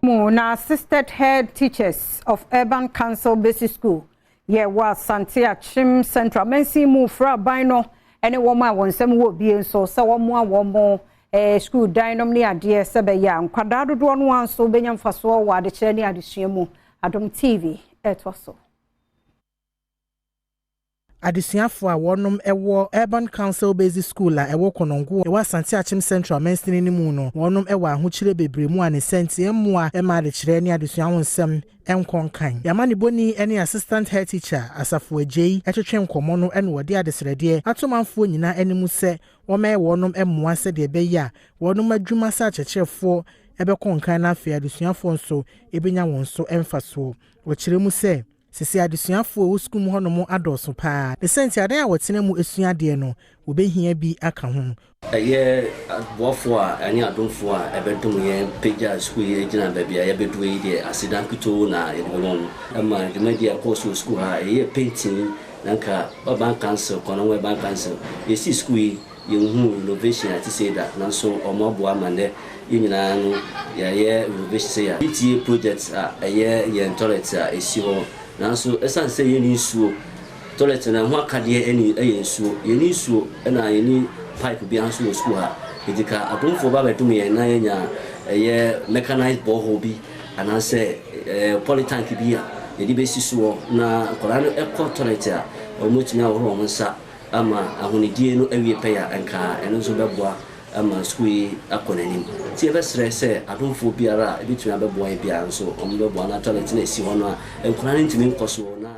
Na assisted head teachers of Urban Council Basic School. Yeah, was Santia Chim Central. Mensi mu fra bino any woman won some would be so one more school dynam near dear Sebeya. Quadrado one so Benyan Faso wa the Chenny Adishemu Adom TV et was so. Adisiafo a wonom ewo Urban Council Basic School a ewo konongo ewa Santia Chim Central Menstini ni mu no wonom ewa ahokyire bebre mu ane senti emu a ema de kyerɛ ne adesua wonsɛm enkonkan yamani boni ene assistant head teacher asafo agei etwetwe nkomo no ene wode adesrede atomanfo nyina animu sɛ wɔma wonom emmoa sɛ de beya wonom adwuma sa kyerɛkyerɛfo ebekonkan na afia adesuafo nso ebenya won so emfaso wo kyerɛ mu sɛ sisi adesuafo wo skum ho no mo adoso pa de senti adan a wotena mu esua de no wo behia bi aka ho ye bofo a ani adomfo a ebedum ye peja school ye gina baabi a ye bedu yi de asidan kuto na ye belon ama de media course school ha ye painting nanka Urban Council kono Urban Council ye si school ye hu innovation ati say that nanso omobo amane nyina no ye innovation ya PTA projects a ye toilet a esi ho nanso esan say ye ni suo toilet na ho akade ani ye suo ye ni suo na ye ni pipe bi anso school ha edika adomfo ba bedum ye na nya ye mechanized borehole bi anase polytank bi a ye di besi suo na kola no ekọ toilet a omotumi aworo nsa ama ahonidie no awie pe ya enka eno so beboa ama school akonanim ti ebe stress adomfo biara ebitumi abeboa bia nso ombeboa na toilet na esi ho no a enkola ntimi nkoso na